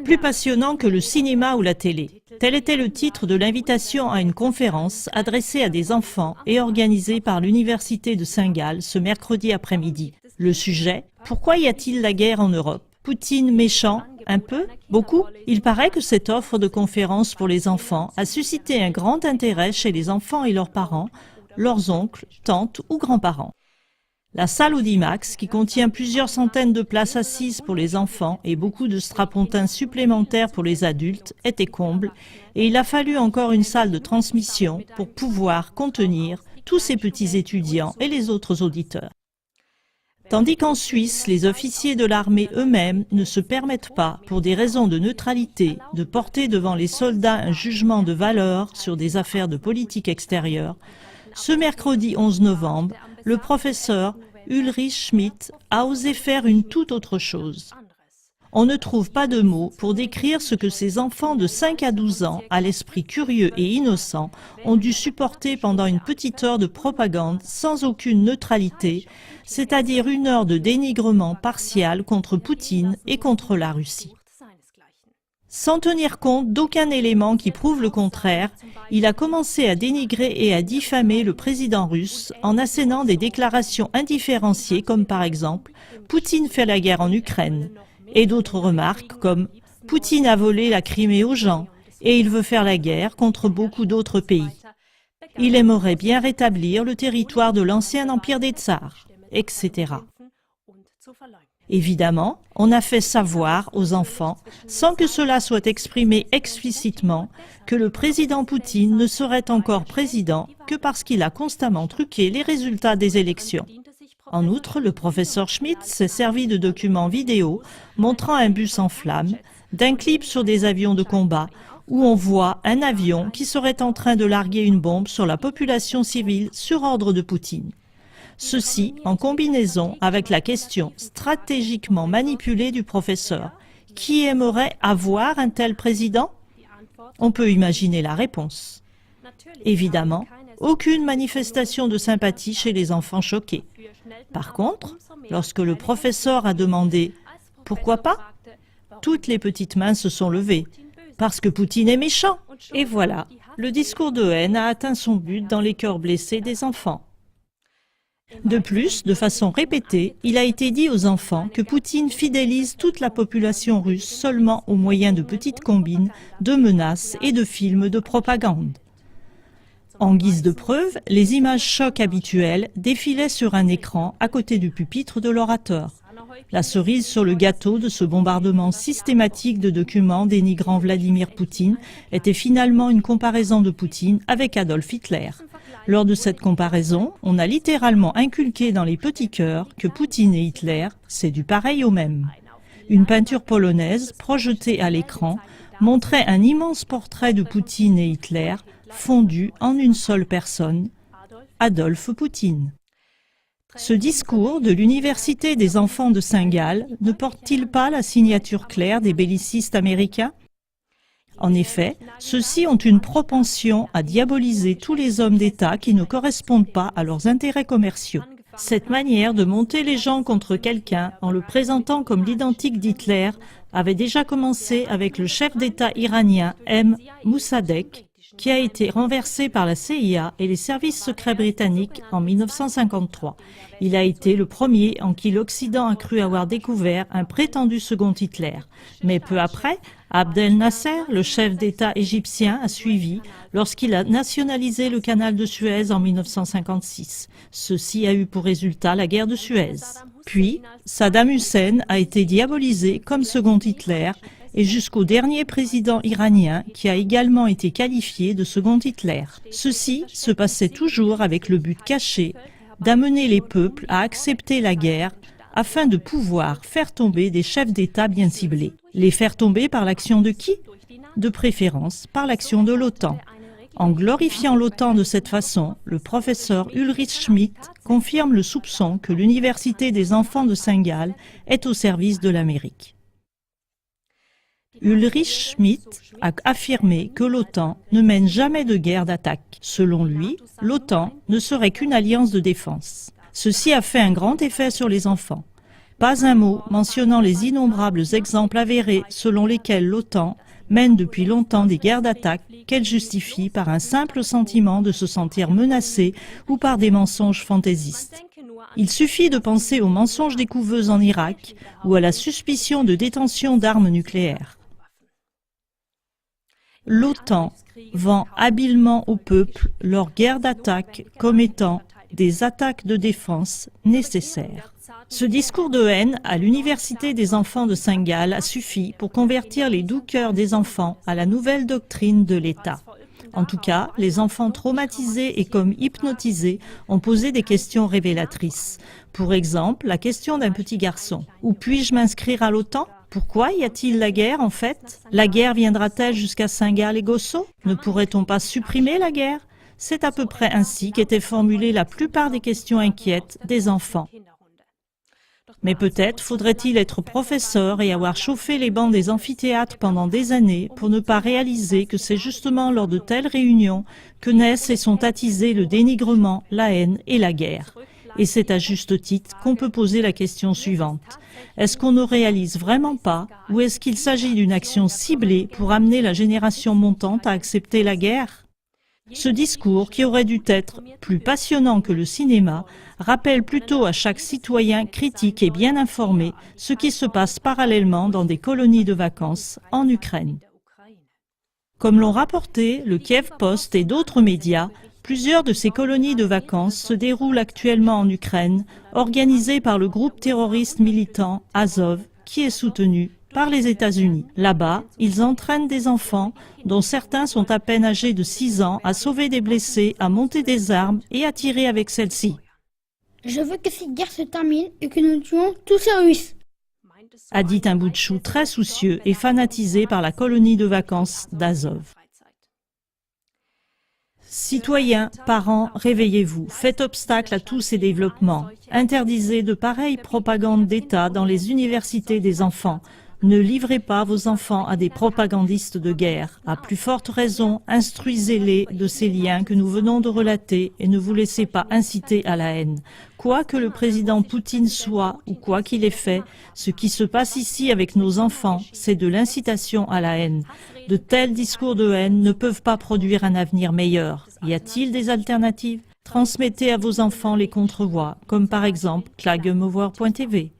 Plus passionnant que le cinéma ou la télé. Tel était le titre de l'invitation à une conférence adressée à des enfants et organisée par l'Université de Saint-Gall ce mercredi après-midi. Le sujet, pourquoi y a-t-il la guerre en Europe? Poutine méchant? Un peu? Beaucoup? Il paraît que cette offre de conférence pour les enfants a suscité un grand intérêt chez les enfants et leurs parents, leurs oncles, tantes ou grands-parents. La salle Audimax, qui contient plusieurs centaines de places assises pour les enfants et beaucoup de strapontins supplémentaires pour les adultes, était comble et il a fallu encore une salle de transmission pour pouvoir contenir tous ces petits étudiants et les autres auditeurs. Tandis qu'en Suisse, les officiers de l'armée eux-mêmes ne se permettent pas, pour des raisons de neutralité, de porter devant les soldats un jugement de valeur sur des affaires de politique extérieure, ce mercredi 11 novembre, le professeur Ulrich Schmidt a osé faire une toute autre chose. On ne trouve pas de mots pour décrire ce que ces enfants de 5 à 12 ans, à l'esprit curieux et innocent, ont dû supporter pendant une petite heure de propagande sans aucune neutralité, c'est-à-dire une heure de dénigrement partial contre Poutine et contre la Russie. Sans tenir compte d'aucun élément qui prouve le contraire, il a commencé à dénigrer et à diffamer le président russe en assénant des déclarations indifférenciées comme par exemple « Poutine fait la guerre en Ukraine » et d'autres remarques comme « Poutine a volé la Crimée aux gens et il veut faire la guerre contre beaucoup d'autres pays. Il aimerait bien rétablir le territoire de l'ancien empire des tsars, etc. » Évidemment, on a fait savoir aux enfants, sans que cela soit exprimé explicitement, que le président Poutine ne serait encore président que parce qu'il a constamment truqué les résultats des élections. En outre, le professeur Schmidt s'est servi de documents vidéo montrant un bus en flammes, d'un clip sur des avions de combat, où on voit un avion qui serait en train de larguer une bombe sur la population civile sur ordre de Poutine. Ceci en combinaison avec la question stratégiquement manipulée du professeur. Qui aimerait avoir un tel président? On peut imaginer la réponse. Évidemment, aucune manifestation de sympathie chez les enfants choqués. Par contre, lorsque le professeur a demandé « Pourquoi pas ?», toutes les petites mains se sont levées. Parce que Poutine est méchant. Et voilà, le discours de haine a atteint son but dans les cœurs blessés des enfants. De plus, de façon répétée, il a été dit aux enfants que Poutine fidélise toute la population russe seulement au moyen de petites combines, de menaces et de films de propagande. En guise de preuve, les images chocs habituelles défilaient sur un écran à côté du pupitre de l'orateur. La cerise sur le gâteau de ce bombardement systématique de documents dénigrant Vladimir Poutine était finalement une comparaison de Poutine avec Adolf Hitler. Lors de cette comparaison, on a littéralement inculqué dans les petits cœurs que Poutine et Hitler, c'est du pareil au même. Une peinture polonaise, projetée à l'écran, montrait un immense portrait de Poutine et Hitler, fondu en une seule personne, Adolphe Poutine. Ce discours de l'Université des enfants de Saint-Gall ne porte-t-il pas la signature claire des bellicistes américains? En effet, ceux-ci ont une propension à diaboliser tous les hommes d'État qui ne correspondent pas à leurs intérêts commerciaux. Cette manière de monter les gens contre quelqu'un en le présentant comme l'identique d'Hitler avait déjà commencé avec le chef d'État iranien M. Mossadegh, qui a été renversé par la CIA et les services secrets britanniques en 1953. Il a été le premier en qui l'Occident a cru avoir découvert un prétendu second Hitler. Mais peu après, Abdel Nasser, le chef d'État égyptien, a suivi lorsqu'il a nationalisé le canal de Suez en 1956. Ceci a eu pour résultat la guerre de Suez. Puis, Saddam Hussein a été diabolisé comme second Hitler et jusqu'au dernier président iranien qui a également été qualifié de second Hitler. Ceci se passait toujours avec le but caché d'amener les peuples à accepter la guerre afin de pouvoir faire tomber des chefs d'État bien ciblés. Les faire tomber par l'action de qui? De préférence par l'action de l'OTAN. En glorifiant l'OTAN de cette façon, le professeur Ulrich Schmidt confirme le soupçon que l'Université des enfants de Saint-Gall est au service de l'Amérique. Ulrich Schmidt a affirmé que l'OTAN ne mène jamais de guerre d'attaque. Selon lui, l'OTAN ne serait qu'une alliance de défense. Ceci a fait un grand effet sur les enfants. Pas un mot mentionnant les innombrables exemples avérés selon lesquels l'OTAN mène depuis longtemps des guerres d'attaque qu'elle justifie par un simple sentiment de se sentir menacée ou par des mensonges fantaisistes. Il suffit de penser aux mensonges des couveuses en Irak ou à la suspicion de détention d'armes nucléaires. L'OTAN vend habilement au peuple leurs guerres d'attaque comme étant des attaques de défense nécessaires. Ce discours de haine à l'Université des enfants de Saint-Gall a suffi pour convertir les doux cœurs des enfants à la nouvelle doctrine de l'État. En tout cas, les enfants traumatisés et comme hypnotisés ont posé des questions révélatrices. Pour exemple, la question d'un petit garçon. Où puis-je m'inscrire à l'OTAN ? Pourquoi y a-t-il la guerre en fait ? La guerre viendra-t-elle jusqu'à Saint-Gall et Gossot ? Ne pourrait-on pas supprimer la guerre ? C'est à peu près ainsi qu'étaient formulées la plupart des questions inquiètes des enfants. Mais peut-être faudrait-il être professeur et avoir chauffé les bancs des amphithéâtres pendant des années pour ne pas réaliser que c'est justement lors de telles réunions que naissent et sont attisés le dénigrement, la haine et la guerre. Et c'est à juste titre qu'on peut poser la question suivante. Est-ce qu'on ne réalise vraiment pas ou est-ce qu'il s'agit d'une action ciblée pour amener la génération montante à accepter la guerre ? Ce discours, qui aurait dû être plus passionnant que le cinéma, rappelle plutôt à chaque citoyen critique et bien informé ce qui se passe parallèlement dans des colonies de vacances en Ukraine. Comme l'ont rapporté le Kiev Post et d'autres médias, plusieurs de ces colonies de vacances se déroulent actuellement en Ukraine, organisées par le groupe terroriste militant Azov, qui est soutenu par les États-Unis. Là-bas, ils entraînent des enfants, dont certains sont à peine âgés de 6 ans, à sauver des blessés, à monter des armes et à tirer avec celles-ci. Je veux que cette guerre se termine et que nous tuons tous ces Russes, a dit un bout de chou très soucieux et fanatisé par la colonie de vacances d'Azov. Citoyens, parents, réveillez-vous, faites obstacle à tous ces développements. Interdisez de pareilles propagandes d'État dans les universités des enfants. Ne livrez pas vos enfants à des propagandistes de guerre. À plus forte raison, instruisez-les de ces liens que nous venons de relater et ne vous laissez pas inciter à la haine. Quoi que le président Poutine soit ou quoi qu'il ait fait, ce qui se passe ici avec nos enfants, c'est de l'incitation à la haine. De tels discours de haine ne peuvent pas produire un avenir meilleur. Y a-t-il des alternatives ? Transmettez à vos enfants les contre-voix, comme par exemple klagemover.tv.